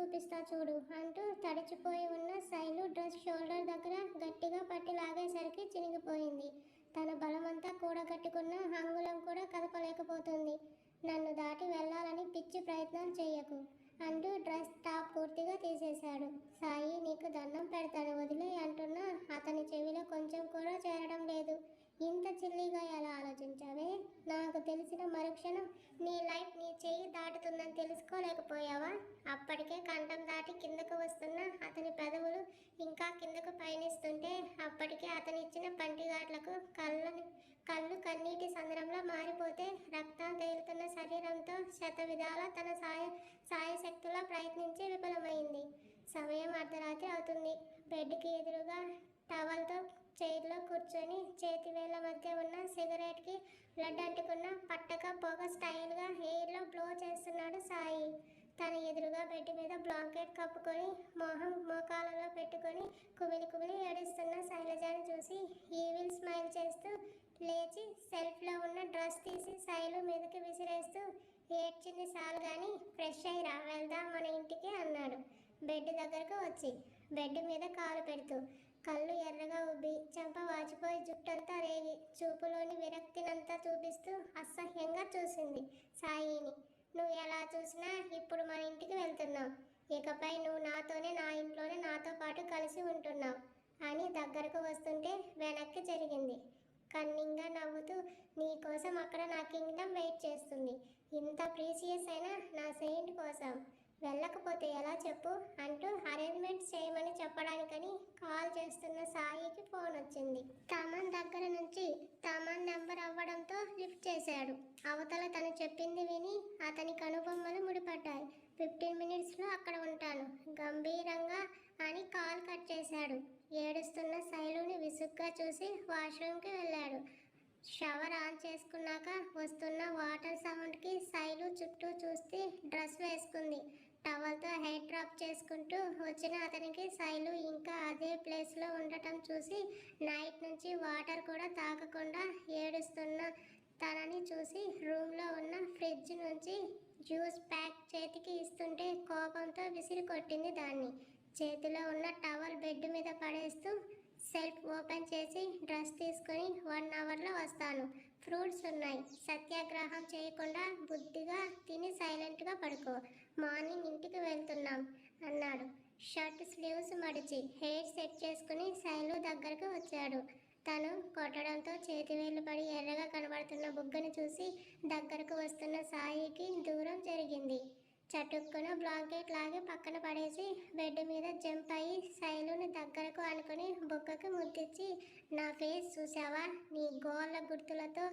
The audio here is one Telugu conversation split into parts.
చూపిస్తా చూడు అంటూ తడిచిపోయి ఉన్న శైలు డ్రెస్ షోల్డర్ దగ్గర గట్టిగా పట్టి లాగేసరికి చినిగిపోయింది. తన బలమంతా కూడగట్టుకున్న అంగుళం కూడా కదపలేకపోతుంది. నన్ను దాటి వెళ్ళాలని పిచ్చి ప్రయత్నాలు చెయ్యకు అంటూ డ్రెస్ టాప్ పూర్తిగా తీసేశాడు. సాయి, నీకు దండం పెడతాను వదిలే అంటున్నా అతని చెవిలో కొంచెం కూడా చేరడం లేదు. ఇంత చిల్లిగా ఎలా ఆలోచించావే? నాకు తెలిసిన మరుక్షణం నీ లైఫ్ నీ చెయ్యి దాటుతుందని తెలుసుకోలేకపోయావా? అప్పటికే కంఠం దాటి కిందకు వస్తున్న అతని పెదవులు ఇంకా కిందకు పయనిస్తుంటే అప్పటికే అతని ఇచ్చిన పంటిగాట్లకు కళ్ళు కన్నీటి సంద్రంలో మారిపోతే రక్తం తేలుతున్న శరీరంతో శతవిధాల తన సాయశక్తులా ప్రయత్నించి విఫలమైంది. సమయం అర్ధరాత్రి అవుతుంది. బెడ్కి ఎదురుగా టవల్తో చైర్లో కూర్చొని చేతివేళ్ల మధ్య ఉన్న సిగరెట్కి బ్లడ్ అంటుకున్న పట్టక పొగ స్టైల్గా ఎయిర్లో బ్లో చేస్తున్నాడు సాయి. తన ఎదురుగా బెడ్ మీద బ్లాంకెట్ కప్పుకొని మోకాలలో పెట్టుకొని కుమిలి ఏడుస్తున్న శైలజాని చూసి ఈవిల్ స్మైల్ చేస్తూ లేచి సెల్ఫ్లో ఉన్న డ్రెస్ తీసి శైలు మీదకి విసిరేస్తూ, ఏడ్చింది చాలు కానీ ఫ్రెష్ అయ్యి రా, వెళ్దాం మన ఇంటికి అన్నాడు బెడ్ దగ్గరకు వచ్చి. బెడ్ మీద కాలు పెడుతూ కళ్ళు ఎర్రగా ఉబ్బి చెంప వాచిపోయి జుట్టంతా రేగి చూపులోని విరక్తినంతా చూపిస్తూ అసహ్యంగా చూసింది సాయిని. నువ్వు ఎలా చూసినా ఇప్పుడు మన ఇంటికి వెళ్తున్నావు. ఇకపై నువ్వు నాతోనే, నా ఇంట్లోనే నాతో పాటు కలిసి ఉంటున్నావు అని దగ్గరకు వస్తుంటే వెనక్కి జరిగింది. కన్నింగా నవ్వుతూ, నీకోసం అక్కడ నా కింగ్డమ్ వెయిట్ చేస్తుంది. ఇంత ప్రీసియస్ అయిన నా సెయింట్ కోసం వెళ్ళకపోతే ఎలా చెప్పు అంటూ అరేంజ్మెంట్స్ చేయమని చెప్పడానికని కాల్ చేస్తున్న సాయికి ఫోన్ వచ్చింది. తమన్ దగ్గర నుంచి తమన్ నెంబర్ అవ్వడంతో లిఫ్ట్ చేశాడు. అవతల తను చెప్పింది విని అతని కనుబొమ్మలు ముడిపడ్డాయి. 15 మినిట్స్లో అక్కడ ఉంటాను గంభీరంగా అని కాల్ కట్ చేశాడు. ఏడుస్తున్న శైలుని విసుగ్గా చూసి వాష్రూమ్కి వెళ్ళాడు. షవర్ ఆన్ చేసుకున్నాక వస్తున్న వాటర్ సౌండ్కి శైలు చుట్టూ చూస్తే డ్రెస్ వేసుకుంది. టవల్తో హెయిర్ డ్రాప్ చేసుకుంటూ వచ్చిన అతనికి శైలు ఇంకా అదే ప్లేస్లో ఉండటం చూసి నైట్ నుంచి వాటర్ కూడా తాగకుండా ఏడుస్తున్న తనని చూసి రూమ్లో ఉన్న ఫ్రిడ్జ్ నుంచి జ్యూస్ ప్యాక్ చేతికి ఇస్తుంటే కోపంతో విసిరి కొట్టింది దాన్ని. చేతిలో ఉన్న టవల్ బెడ్ మీద పడేస్తూ సెల్ఫ్ ఓపెన్ చేసి డ్రెస్ తీసుకొని 1 అవర్లో వస్తాను, ఫ్రూట్స్ ఉన్నాయి, సత్యాగ్రహం చేయకుండా బుద్ధిగా తిని సైలెంట్గా పడుకో, మార్నింగ్ ఇంటికి వెళ్తున్నాం అన్నాడు. షర్ట్ స్లీవ్స్ మడిచి హెయిర్ సెట్ చేసుకుని శైలు దగ్గరకు వచ్చాడు. తను కొట్టడంతో చేతివేళ్లు పడి ఎర్రగా కనబడుతున్న బుగ్గని చూసి దగ్గరకు వస్తున్న సాయికి దూరం జరిగింది. చటుక్కున బ్లాంకెట్ లాగి పక్కన పడేసి బెడ్ మీద జంప్ అయ్యి శైలుని దగ్గరకు అనుకుని బుగ్గకు ముద్దిచ్చి, నా ఫేస్ చూసావా, నీ గోళ్ళ గుర్తులతో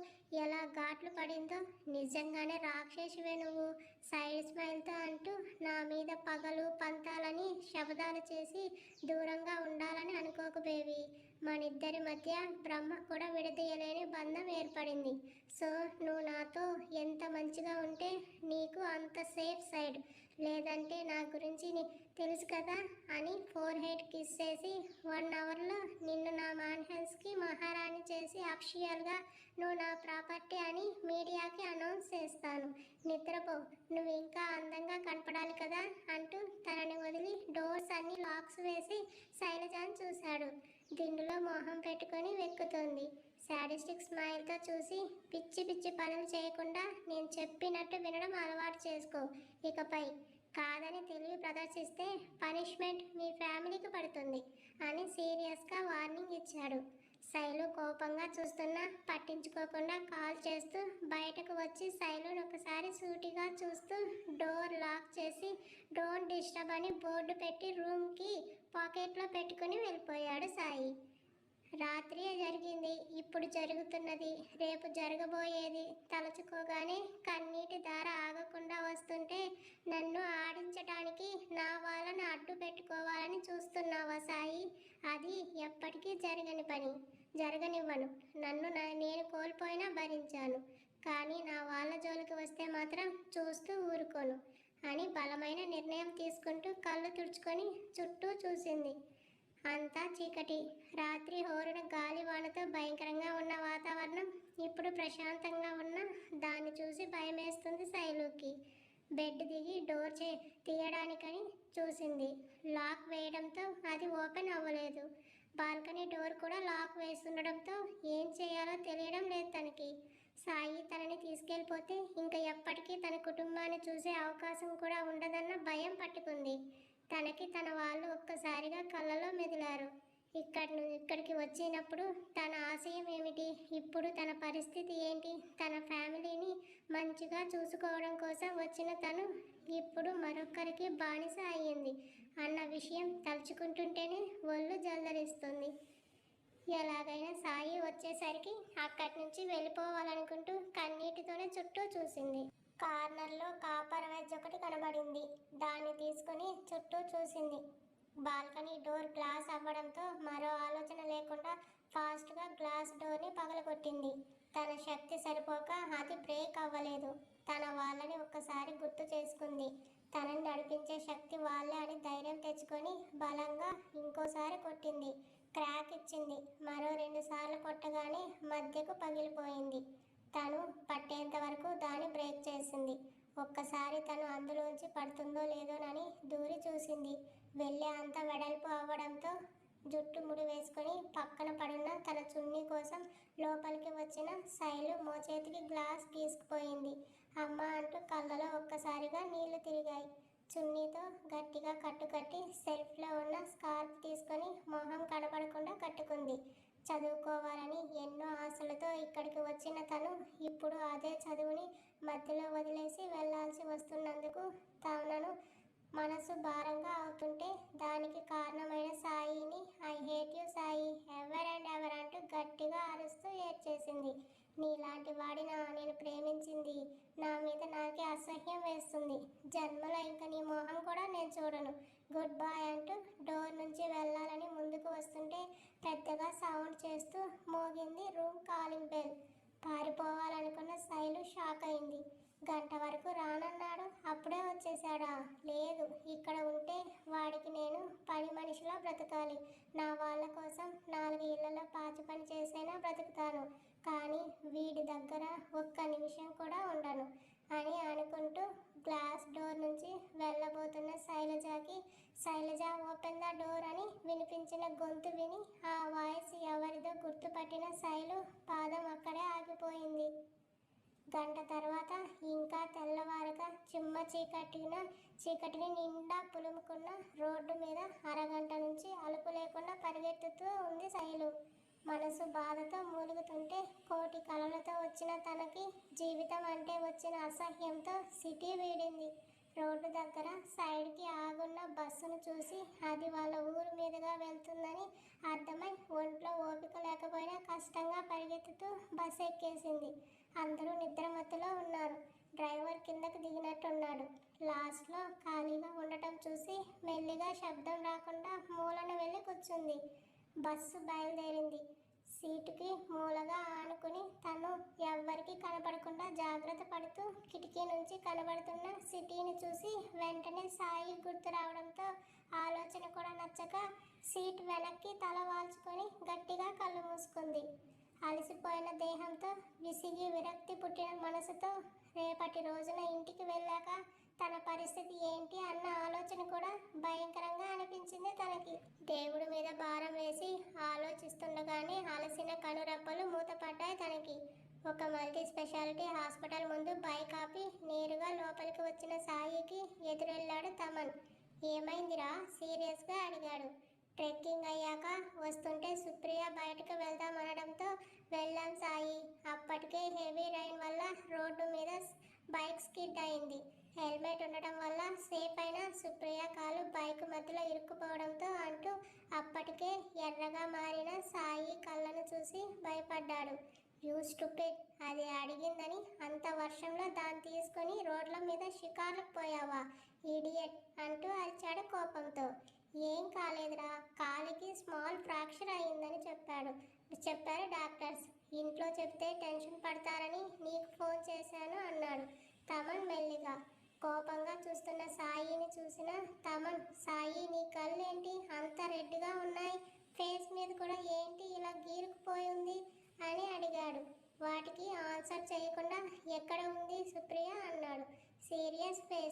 ఎలా ఘాట్లు పడిందో, నిజంగానే రాక్షసివే నువ్వు, సైడ్ స్మైల్తో అంటూ నా మీద పగలు పంతాలని శబ్దాలు చేసి దూరంగా ఉండాలని అనుకోకు బేబీ, మనిద్దరి మధ్య బ్రహ్మ కూడా విడదీయలేని బంధం ఏర్పడింది. సో నువ్వు నాతో ఎంత మంచిగా ఉంటే నీకు అంత సేఫ్ సైడ్, లేదంటే నా గురించి తెలుసు కదా అని ఫోర్ హెడ్ కిస్ చేసి 1 అవర్లో నిన్ను నా మ్యాన్హౌస్కి మహారాణి చేసి అఫిషియల్గా నువ్వు నా ప్రాపర్టీ అని మీడియాకి అనౌన్స్ చేస్తాను. నిద్రపో, నువ్వు ఇంకా అందంగా కనపడాలి కదా అంటూ తనని వదిలి డోర్స్ అన్ని లాక్స్ వేసి శైలజాని చూశాడు. దిండులో మొహం పెట్టుకొని వెక్కుతోంది. శాడిస్టిక్ స్మైల్తో చూసి, పిచ్చి పిచ్చి పనులు చేయకుండా నేను చెప్పినట్టు వినడం అలవాటు చేసుకో, ఇకపై కాదని తెలివి ప్రదర్శిస్తే పనిష్మెంట్ మీ ఫ్యామిలీకి పడుతుంది అని సీరియస్గా వార్నింగ్ ఇచ్చాడు. శైలు కోపంగా చూస్తున్నా పట్టించుకోకుండా కాల్ చేస్తూ బయటకు వచ్చి శైలుని ఒకసారి సూటిగా చూస్తూ డోర్ లాక్ చేసి డోంట్ డిస్టర్బ్ అని బోర్డు పెట్టి రూమ్కి పాకెట్లో పెట్టుకుని వెళ్ళిపోయాడు సాయి. రాత్రి జరిగింది, ఇప్పుడు జరుగుతున్నది, రేపు జరగబోయేది తలుచుకోగానే కన్నీటి ధార ఆగకుండా వస్తుంటే నన్ను ఆడించడానికి నా వాళ్ళని అడ్డు పెట్టుకోవాలని చూస్తున్నావా సాయి? అది ఎప్పటికీ జరగని పని, జరగనివ్వను. నన్ను నేను కోల్పోయినా భరించాను, కానీ నా వాళ్ళ జోలికి వస్తే మాత్రం చూస్తూ ఊరుకోను అని బలమైన నిర్ణయం తీసుకుంటూ కళ్ళు తుడుచుకొని చుట్టూ చూసింది. అంతా చీకటి. రాత్రి హోరున గాలి వానతో భయంకరంగా ఉన్న వాతావరణం ఇప్పుడు ప్రశాంతంగా ఉన్న దాన్ని చూసి భయమేస్తుంది శైలుకి. బెడ్ దిగి డోర్ తీయడానికని చూసింది. లాక్ వేయడంతో అది ఓపెన్ అవ్వలేదు. బాల్కనీ డోర్ కూడా లాక్ వేస్తుండడంతో ఏం చేయాలో తెలియడం లేదు తనకి. సాయి తనని తీసుకెళ్ళిపోతే ఇంకా ఎప్పటికీ తన కుటుంబాన్ని చూసే అవకాశం కూడా ఉండదన్న భయం పట్టుకుంది. తనకి తన వాళ్ళు ఒక్కసారిగా కళ్ళలో మెదిలారు. ఇక్కడికి వచ్చినప్పుడు తన ఆశయం ఏమిటి, ఇప్పుడు తన పరిస్థితి ఏంటి, తన ఫ్యామిలీని మంచిగా చూసుకోవడం కోసం వచ్చిన తను ఇప్పుడు మరొకరికి బానిస అయ్యింది అన్న విషయం తలుచుకుంటుంటేనే ఒళ్ళు జల్దరిస్తుంది. ఎలాగైనా సాయి వచ్చేసరికి అక్కడి నుంచి వెళ్ళిపోవాలనుకుంటూ కన్నీటితోనే చుట్టూ చూసింది. కార్నర్లో కాపర్ వెజ్ ఒకటి కనబడింది. దాన్ని తీసుకుని చుట్టూ చూసింది. బాల్కనీ డోర్ గ్లాస్ అవ్వడంతో మరో ఆలోచన లేకుండా ఫాస్ట్గా గ్లాస్ డోర్ని పగలగొట్టింది. తన శక్తి సరిపోక అది బ్రేక్ అవ్వలేదు. తన వాళ్ళని ఒక్కసారి గుర్తు చేసుకుంది. తనని నడిపించే శక్తి వాళ్ళే అని ధైర్యం తెచ్చుకొని బలంగా ఇంకోసారి కొట్టింది. క్రాక్ ఇచ్చింది. మరో 2 సార్లు కొట్టగానే మధ్యకు పగిలిపోయింది. తను పట్టేంత వరకు దాన్ని బ్రేక్ చేసింది. ఒక్కసారి తను అందులోంచి పడుతుందో లేదోనని దూరి చూసింది. వెళ్ళే అంత వెడల్పు అవ్వడంతో జుట్టు ముడి వేసుకొని పక్కన పడున్న తన చున్నీ కోసం లోపలికి వచ్చిన శైలు మోచేతికి గ్లాస్ గీసుకుపోయింది. అమ్మ అంటూ కళ్ళలో ఒక్కసారిగా నీళ్లు తిరిగాయి. చున్నీతో గట్టిగా కట్టుకట్టి సెల్ఫ్లో ఉన్న స్కార్ఫ్ తీసుకొని మొహం కనపడకుండా కట్టుకుంది. చదువుకోవాలని ఎన్నో ఆశలతో ఇక్కడికి వచ్చిన తను ఇప్పుడు అదే చదువుని మధ్యలో వదిలేసి వెళ్లాల్సి వస్తున్నందుకు తనను మనసు భారంగా అవుతుంటే దానికి కారణమైన సాయిని I hate you Sai ever and ever అంటూ గట్టిగా అరుస్తూ ఏడ్చేసింది. నీలాంటి వాడినా నేను ప్రేమించింది, నా మీద నాకే అసహ్యం వేస్తుంది. జన్మలో ఇంకా నీ మొహం కూడా నేను చూడను, గుడ్ బాయ్ అంటూ డోర్ నుంచి వెళ్ళాలని ముందుకు వస్తుంటే పెద్దగా సౌండ్ చేస్తూ మోగింది రూమ్ కాలింగ్ బెల్. పారిపోవాలనుకున్న శైలు షాక్ అయింది. గంట వరకు రానన్నాడు, అప్పుడే వచ్చేసాడా? లేదు, ఇక్కడ ఉంటే వాడికి నేను పని మనిషిలా బ్రతకాలి. నా వాళ్ళ కోసం 4 ఇళ్లలో పాచి పని చేసైనా బ్రతుకుతాను, కానీ వీడి దగ్గర ఒక్క నిమిషం కూడా ఉండను అని అనుకుంటూ గ్లాస్ డోర్ నుంచి వెళ్ళబోతున్న శైలజకి శైలజ ఓపెన్ ద డోర్ అని వినిపించిన గొంతు విని ఆ వాయిస్ ఎవరిదో గుర్తుపట్టిన శైలు పాదం అక్కడే ఆగిపోయింది. గంట తర్వాత ఇంకా తెల్లవారక చీకటిని నిండా పులుముకున్న రోడ్డు మీద అరగంట నుంచి అలుపు లేకుండా పరిగెత్తుతూ ఉంది శైలు. మనసు బాధతో మూలుగుతుంటే కోటి కలలతో వచ్చిన తనకి జీవితం అంటే వచ్చిన అసహ్యంతో సిటీ వీడింది. రోడ్డు దగ్గర సైడ్కి ఆగున్న బస్సును చూసి అది వాళ్ళ ఊరు మీదుగా వెళ్తుందని అర్థమై ఒంట్లో ఓపిక లేకపోయినా కష్టంగా పరిగెత్తుతూ బస్సు ఎక్కేసింది. అందరూ నిద్రమత్తులో ఉన్నారు. డ్రైవర్ కిందకు దిగినట్టున్నాడు. లాస్ట్లో ఖాళీగా ఉండటం చూసి మెల్లిగా శబ్దం రాకుండా మూలన వెళ్ళి కూర్చుంది. బస్సు బయలుదేరింది. సీటుకి మూలగా ఆనుకుని తను ఎవ్వరికి కనపడకుండా జాగ్రత్త పడుతూ కిటికీ నుంచి కనబడుతున్న సిటీని చూసి వెంటనే సాయి గుర్తు రావడంతో ఆలోచన కూడా నచ్చక సీట్ వెనక్కి తల వాల్చుకొని గట్టిగా కళ్ళు మూసుకుంది. అలసిపోయిన దేహంతో విసిగి విరక్తి పుట్టిన మనసుతో రేపటి రోజున ఇంటికి వెళ్ళాక తన పరిస్థితి ఏంటి అన్న ఆలోచన కూడా భయంకరంగా అనిపించింది తనకి. దేవుడి మీద భారం వేసి ఆలోచిస్తుండగానే అలసిన కనురెప్పలు మూతపడ్డాయి తనకి. ఒక మల్టీ స్పెషాలిటీ హాస్పిటల్ ముందు బైక్ ఆపి నేరుగా లోపలికి వచ్చిన సాయికి ఎదురెళ్ళాడు తమన్. ఏమైందిరా? సీరియస్గా అడిగాడు. ట్రెక్కింగ్ అయ్యాక వస్తుంటే సుప్రియ బయటకు వెళ్దామనడంతో వెళ్ళాం సాయి. అప్పటికే హెవీ రైన్ వల్ల రోడ్డు మీద బైక్ స్కిడ్ అయింది. హెల్మెట్ ఉండటం వల్ల సేఫ్ అయిన సుప్రియ కాలు బైక్ మధ్యలో ఇరుక్కుపోవడంతో అంటూ అప్పటికే ఎర్రగా మారిన సాయి కళ్ళను చూసి భయపడ్డాడు. యూ స్టూపిడ్, అది అడిగిందని అంత వర్షంలో దాన్ని తీసుకొని రోడ్ల మీద షికార్లకు పోయావా ఈడియట్ అంటూ అరిచాడు కోపంతో. ఏం కాలేదురా, కాలికి స్మాల్ ఫ్రాక్చర్ అయ్యిందని చెప్పారు డాక్టర్స్. ఇంట్లో చెప్తే టెన్షన్ పడతారని నీకు ఫోన్ చేశాను అన్నాడు తమన్ మెల్లిగా. కోపంగా చూస్తున్న సాయిని చూసిన తమన్, సాయి నీ కళ్ళు ఏంటి అంత రెడ్గా ఉన్నాయి, ఫేస్ మీద కూడా ఏంటి ఇలా గీరుకుపోయి ఉంది అని అడిగాడు. వాటికి ఆన్సర్ చేయకుండా ఎక్కడ ఉంది సుప్రియ అన్నాడు. సీరియస్ ఫేస్,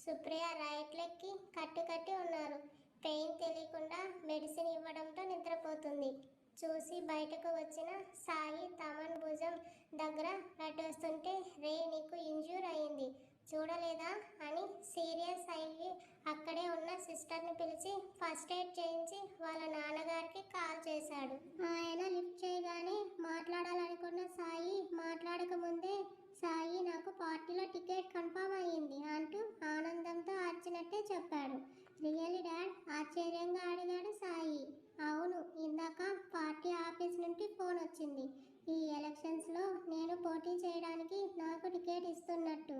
సుప్రియ రైట్ లెగ్కి కట్టి ఉన్నారు. పెయిన్ తెలియకుండా మెడిసిన్ ఇవ్వడంతో నిద్రపోతుంది. చూసి బయటకు వచ్చిన సాయి తమన్ భుజం దగ్గర నటొస్తుంటే, రే నీకు ఇంజ్యూర్ అయింది చూడలేదా అని సీరియస్ అయ్యి అక్కడే ఉన్న సిస్టర్ని పిలిచి ఫస్ట్ ఎయిడ్ చేయించి వాళ్ళ నాన్నగారికి కాల్ చేశాడు. ఆయన లిఫ్ట్ చేయగానే మాట్లాడాలనుకున్న సాయి మాట్లాడక ముందే, సాయి నాకు పార్టీలో టికెట్ కన్ఫర్మ్ అయ్యింది అంటూ ఆనందంతో ఆర్చినట్టే చెప్పాడు. Really dad? ఆశ్చర్యంగా అడిగాడు సాయి. అవును, ఇందాక పార్టీ ఆఫీస్ నుండి ఫోన్ వచ్చింది. ఈ ఎలక్షన్స్లో నేను పోటీ చేయడానికి నాకు టికెట్ ఇస్తున్నట్టు,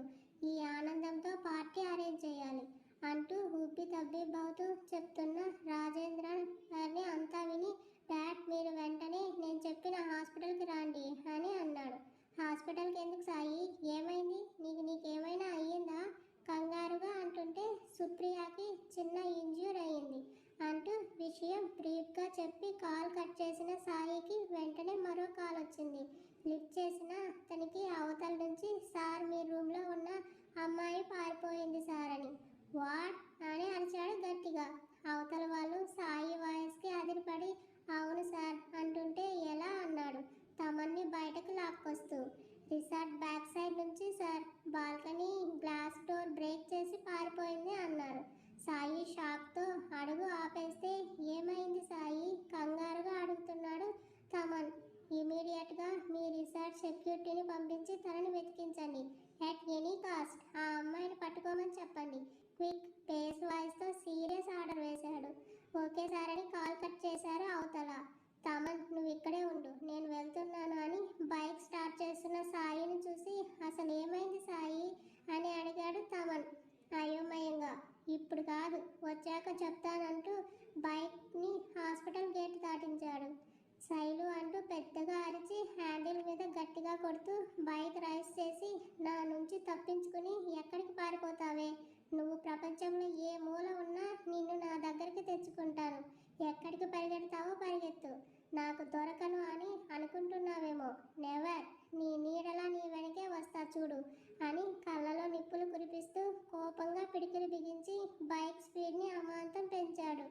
ఈ ఆనందంతో పార్టీ అరేంజ్ చేయాలి అంటూ ఉబ్బి తబ్బిబ్బవుతూ చెప్తున్న రాజేంద్రన్ గారిని అంతా విని, డాడ్ మీరు వెంటనే నేను చెప్పిన హాస్పిటల్కి రండి అని అన్నాడు. హాస్పిటల్కి ఎందుకు సాయి? ఏమైంది? నీకేమైనా అయ్యిందా? కంగారుగా అంటుంటే, సుప్రియకి చిన్న ఇంజ్యూర్ అయ్యింది అంటూ విషయం బ్రీఫ్గా చెప్పి కాల్ కట్ చేసిన సాయికి వెంటనే మరో కాల్ వచ్చింది. లిఫ్ట్ చేసిన అతనికి అవతల నుంచి, సార్ మీ రూమ్లో ఉన్న అమ్మాయి పారిపోయింది సార్ అని. వాట్ అని అరిచాడు గట్టిగా. అవతల వాళ్ళు సాయి వాయిస్కి అదిరిపడి అవును సార్ అంటుంటే, ఎలా అన్నాడు తమన్ని బయటకు లాక్కొస్తూ. రిసార్ట్ బ్యాక్ సైడ్ నుంచి sir, balcony glass door break చేసి పారిపోయింది అన్నారు. సాయి షాక్తో అడుగు ఆపేస్తే, ఏమైంది సాయి కంగారుగా అడుగుతున్నాడు తమన్. ఇమీడియట్గా మీ రిసార్ట్ సెక్యూరిటీని పంపించి తనని వెతికించండి. ఎట్ ఎనీ కాస్ట్ ఆ అమ్మాయిని పట్టుకోమని చెప్పండి. క్విక్ పేస్ వాయిస్తో సీరియస్ ఆర్డర్ వేశాడు. ఓకే సార్ అని కాల్ కట్ చేశారు అవతల. తమన్ నువ్వు ఇక్కడే ఉండు, నేను వెళ్తున్నాను అని బైక్ స్టార్ట్ చేస్తున్న సాయిని చూసి, అసలు ఏమైంది సాయి అని అడిగాడు తమన్ అయోమయంగా. ఇప్పుడు కాదు, వచ్చాక చెప్తానంటూ బైక్ని హాస్పిటల్ గేట్ దాటించాడు. శైలు అంటూ పెద్దగా అరిచి హ్యాండిల్ మీద గట్టిగా కొడుతూ బైక్ రైస్ చేసి, నా నుంచి తప్పించుకుని ఎక్కడికి పారిపోతావే? నువ్వు ప్రపంచంలో ఏ మూల ఉన్నా నిన్ను నా దగ్గరికి తెచ్చుకుంటాను. ఎక్కడికి పరిగెడతావో పరిగెత్తు, నాకు దొరకను అని అనుకుంటున్నావేమో. నెవర్, నీ నీడలా నీ వెనకే వస్తా చూడు అని కళ్ళలో నిప్పులు కురిపిస్తూ కోపంగా పిడికిలు బిగించి బైక్ స్పీడ్ని అమాంతం పెంచాడు.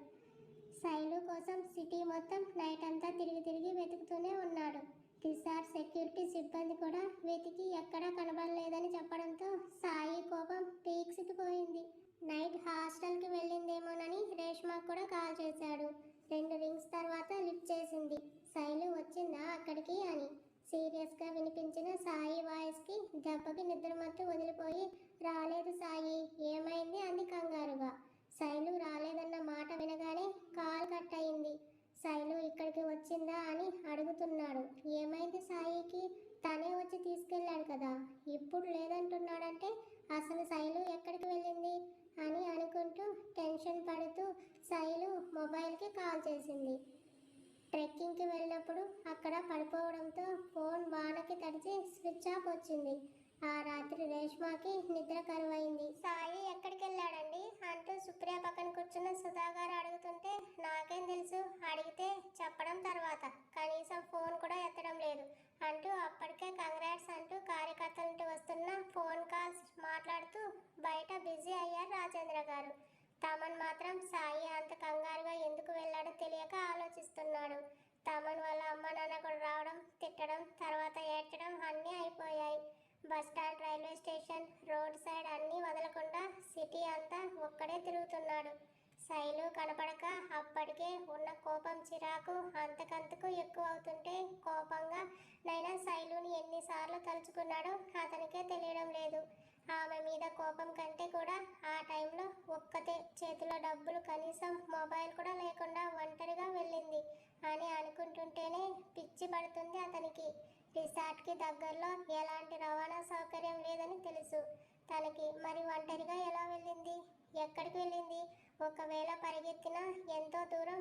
శైలు కోసం సిటీ మొత్తం నైట్ అంతా తిరిగి వెతుకుతూనే ఉన్నాడు. రిసార్ట్ సెక్యూరిటీ సిబ్బంది కూడా వెతికి ఎక్కడా కనబడలేదని చెప్పడంతో సాయి కోపం పీక్స్కి పోయింది. నైట్ హాస్టల్కి వెళ్ళిందేమోనని రేష్మా కూడా కాల్ చేశాడు. 2 రింగ్స్ తర్వాత లిఫ్ట్ చేసింది. శైలు వచ్చిందా అక్కడికి అని సీరియస్గా వినిపించిన సాయి వాయిస్కి దెబ్బకి నిద్రమత్తు వదిలిపోయి, రాలేదు సాయి, ఏమైంది అంది కంగారుగా. శైలు రాలేదన్న మాట వినగానే కాల్ కట్ అయింది. శైలు ఇక్కడికి వచ్చిందా అని అడుగుతున్నాడు. ఏమైంది సాయికి? తనే వచ్చి తీసుకెళ్ళాడు కదా, ఇప్పుడు లేదంటున్నాడంటే అసలు శైలు ఎక్కడికి వెళ్ళింది అని అనుకుంటూ టెన్షన్ పడుతూ శైలు మొబైల్కి కాల్ చేసింది. ట్రెక్కింగ్కి వెళ్ళినప్పుడు అక్కడ పడిపోవడంతో ఫోన్ వానకి తడిచి స్విచ్ ఆఫ్ వచ్చింది. ఆ రాత్రి రేష్మాకి నిద్ర కరువైంది. సాయి ఎక్కడికి వెళ్ళాడండి అంటూ సుప్రియ పక్కన కూర్చున్న సుధాగారు అడుగుతుంటే, నాకేం తెలుసు, అడిగితే చెప్పడం తర్వాత, కనీసం ఫోన్ కూడా ఎత్తడం లేదు అంటూ అప్పటికే కంగ్రాట్స్ అంటూ కార్యకర్తల నుండి వస్తున్న ఫోన్ కాల్స్ మాట్లాడుతూ బయట బిజీ అయ్యారు రాజేంద్ర గారు. తమన్ మాత్రం సాయి అంత కంగారుగా ఎందుకు వెళ్ళాడో తెలియక ఆలోచిస్తున్నాడు. తమన్ వాళ్ళ అమ్మ నాన్న కూడా రావడం, తిట్టడం, తర్వాత ఏడ్చడం అన్నీ అయిపోయాయి. Bus stand, railway station, road side అన్నీ వదలకుండా సిటీ అంతా ఒక్కడే తిరుగుతున్నాడు. శైలు కనపడక అప్పటికే ఉన్న కోపం చిరాకు అంతకంతకు ఎక్కువ అవుతుంటే కోపంగా నైనా శైలుని ఎన్నిసార్లు తలుచుకున్నాడో అతనికే తెలియడం లేదు. ఆమె మీద కోపం కంటే కూడా ఆ టైంలో ఒక్కతే చేతిలో డబ్బులు, కనీసం మొబైల్ కూడా లేకుండా ఒంటరిగా వెళ్ళింది అని అనుకుంటుంటేనే పిచ్చి పడుతుంది అతనికి. రిసార్ట్కి దగ్గరలో ఎలాంటి రవాణా సౌకర్యం లేదని తెలుసు తనకి. మరి ఒంటరిగా ఎలా వెళ్ళింది? ఎక్కడికి వెళ్ళింది? ఒకవేళ పరిగెత్తినా ఎంతో దూరం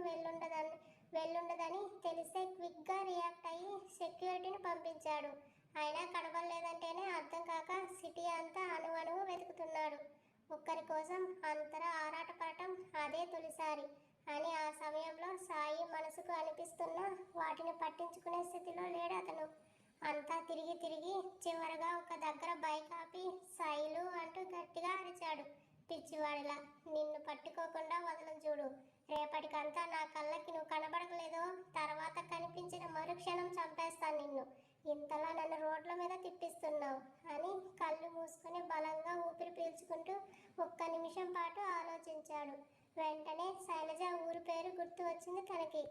వెళ్ళుండదని తెలిస్తే క్విక్గా రియాక్ట్ అయ్యి సెక్యూరిటీని పంపించాడు. అయినా కనబడలేదంటేనే అర్థం కాక సిటీ అంతా అణువణువు వెతుకుతున్నాడు. ఒక్కరి కోసం అంతరా ఆరాటపడటం అదే తొలిసారి అని ఆ సమయంలో సాయి మనసుకు అనిపిస్తున్నా వాటిని పట్టించుకునే స్థితిలో లేడు అతను. అంతా తిరిగి చివరగా ఒక దగ్గర బైక్ ఆపి శైలు అంటూ గట్టిగా అరిచాడు. గాడిలా, నిన్ను పట్టుకోకుండా వదలను చూడు. రేపటికంతా నా కళ్ళకి నువ్వు కనబడలేదో, తర్వాత కనిపించిన మరుక్షణం చంపేస్తాను నిన్ను. ఇంతలా నన్ను రోడ్ల మీద తిప్పిస్తున్నావు అని కళ్ళు మూసుకుని బలంగా ఊపిరి పీల్చుకుంటూ ఒక్క నిమిషం పాటు ఆలోచించాడు. వెంటనే శైలజ ఊరి పేరు గుర్తు వచ్చింది తనకి.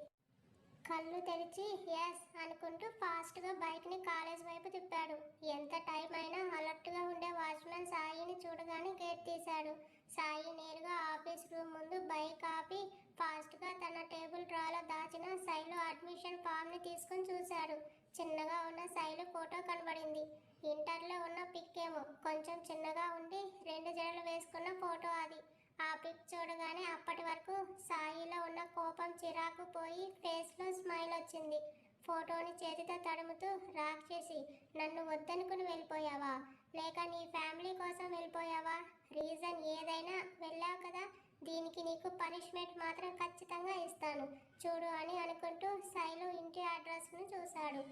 కళ్ళు తెరిచి ఎస్ అనుకుంటూ ఫాస్ట్గా బైక్ని కాలేజ్ వైపు తిప్పాడు. ఎంత టైం అయినా అలర్ట్గా ఉండే వాచ్మెన్ సాయిని చూడగానే గేట్ తీశాడు. సాయి నేరుగా ఆఫీస్ రూమ్ ముందు బైక్ ఆపి ఫాస్ట్గా తన టేబుల్ డ్రాలో దాచిన శైలు అడ్మిషన్ ఫామ్ని తీసుకుని చూశాడు. చిన్నగా ఉన్న శైలు ఫోటో కనబడింది. ఇంటర్లో ఉన్న పిక్ ఏమో కొంచెం చిన్నగా ఉండి 2 జడలు వేసుకున్న ఫోటో అది. ఆ పిక్ చూడగానే అప్పటి వరకు సాయిలో ఉన్న కోపం చిరాకు పోయి ఫేస్లో స్మైల్ వచ్చింది. ఫోటోని చేతితో తడుముతూ, రాక్షసి, నన్ను వద్దనుకుని వెళ్ళిపోయావా, లేక నీ ఫ్యామిలీ కోసం వెళ్ళిపోయావా? రీజన్ ఏదైనా వెళ్ళావు కదా, దీనికి నీకు పనిష్మెంట్ మాత్రం ఖచ్చితంగా ఇస్తాను చూడు అని అనుకుంటూ శైలు ఇంటి అడ్రస్ను చూశాడు.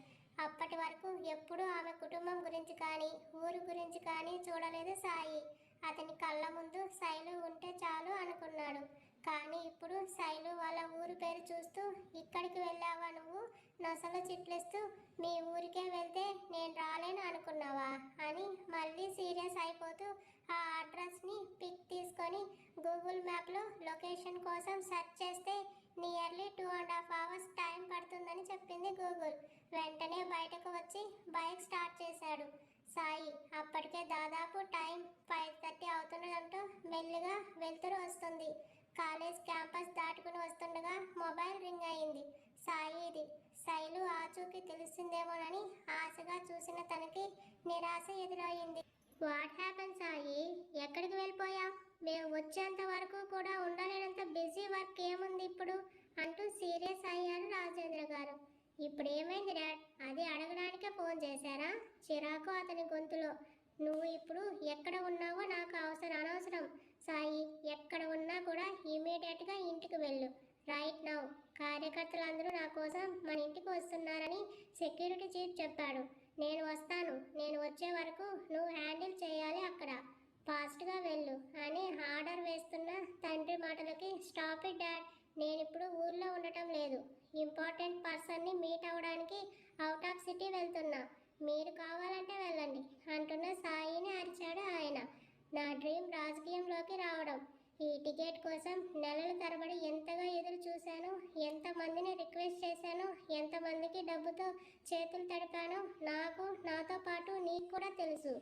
అప్పటి వరకు ఎప్పుడూ ఆమె కుటుంబం గురించి కానీ ఊరు గురించి కానీ చూడలేదు సాయి. అతని కళ్ళ ముందు శైలు ఉంటే చాలు అనుకున్నాడు. కానీ ఇప్పుడు శైలు వాళ్ళ ఊరు పేరు చూస్తూ, ఇక్కడికి వెళ్ళావా నువ్వు, నొసలు చిట్లిస్తూ, మీ ఊరికే వెళ్తే నేను రాలేను అనుకున్నావా అని మళ్ళీ సీరియస్ అయిపోతూ ఆ అడ్రస్ని పిక్ తీసుకొని గూగుల్ మ్యాప్లో లొకేషన్ కోసం సెర్చ్ చేస్తే నియర్లీ 2.5 hours టైం పడుతుందని చెప్పింది గూగుల్. వెంటనే బయటకు వచ్చి బైక్ స్టార్ట్ చేశాడు. సాయి అప్పటికే దాదాపు టైం 5:30 అవుతుండడంతో మెల్లిగా వెలుతురు వస్తుంది. కాలేజ్ క్యాంపస్ దాటుకుని వస్తుండగా మొబైల్ రింగ్ అయింది. సాయిది. శైలు ఆచూకీ తెలిసిందేమోనని ఆశగా చూసిన తనకి నిరాశ ఎదురయ్యింది. వాట్ హ్యాపెన్ సాయి, ఎక్కడికి వెళ్ళిపోయావు? మేము వచ్చేంత వరకు కూడా ఉండలేనంత బిజీ వర్క్ ఏముంది ఇప్పుడు అంటూ సీరియస్ అయ్యారు రాజేంద్ర గారు. ఇప్పుడు ఏమైంది డాడ్, అది అడగడానికే ఫోన్ చేశారా? చిరాకు అతని గొంతులో. నువ్వు ఇప్పుడు ఎక్కడ ఉన్నావో నాకు అనవసరం సాయి. ఎక్కడ ఉన్నా కూడా ఇమీడియట్గా ఇంటికి వెళ్ళు, రైట్ నౌ. కార్యకర్తలందరూ నా కోసం మన ఇంటికి వస్తున్నారని సెక్యూరిటీ చీఫ్ చెప్పాడు. నేను వస్తాను, నేను వచ్చే వరకు నువ్వు హ్యాండిల్ చేయాలి అక్కడ. ఫాస్ట్గా వెళ్ళు అని ఆర్డర్ వేస్తున్న తండ్రి మాటలకి స్టాప్ ఇట్ డాడ్, నేను ఇప్పుడు ఊర్లో ఉండటం లేదు. ఇంపార్టెంట్ పర్సన్ని మీట్ అవ్వడానికి అవుట్ ఆఫ్ సిటీ వెళ్తున్నా. మీరు కావాలంటే వెళ్ళండి అంటున్న సాయిని అరిచాడు ఆయన. నా డ్రీమ్ రాజకీయంలోకి రావడం. ఈ టికెట్ కోసం నెలల తరబడి ఎంతగా ఎదురు చూశాను, ఎంతమందిని రిక్వెస్ట్ చేశాను, ఎంతమందికి డబ్బుతో చేతులు తడిపానో నాకు, నాతో పాటు నీకు కూడా తెలుసు.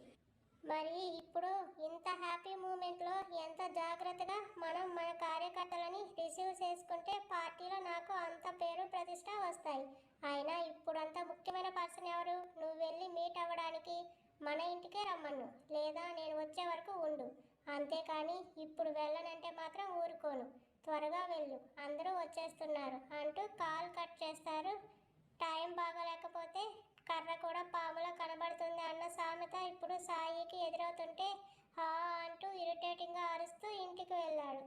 మరి ఇప్పుడు ఇంత హ్యాపీ మూమెంట్లో ఎంత జాగ్రత్తగా మనం మన కార్యకర్తలని రిసీవ్ చేసుకుంటే పార్టీలో నాకు అంత పేరు ప్రతిష్ట వస్తాయి. అయినా ఇప్పుడు అంత ముఖ్యమైన పర్సన్ ఎవరు? నువ్వు వెళ్ళి మీట్ అవ్వడానికి మన ఇంటికే రమ్మను, లేదా నేను వచ్చే వరకు ఉండు. అంతేకాని ఇప్పుడు వెళ్ళనంటే మాత్రం ఊరుకోను. త్వరగా వెళ్ళు, అందరూ వచ్చేస్తున్నారు అంటూ కాల్ కట్ చేస్తారు. టైం బాగలేకపోతే కర్ర కూడా పాములా కనబడుతుంది అన్న సామెత ఇప్పుడు సాయికి ఎదురవుతుంటే హా అంటూ ఇరిటేటింగ్గా అరుస్తూ ఇంటికి వెళ్ళాడు.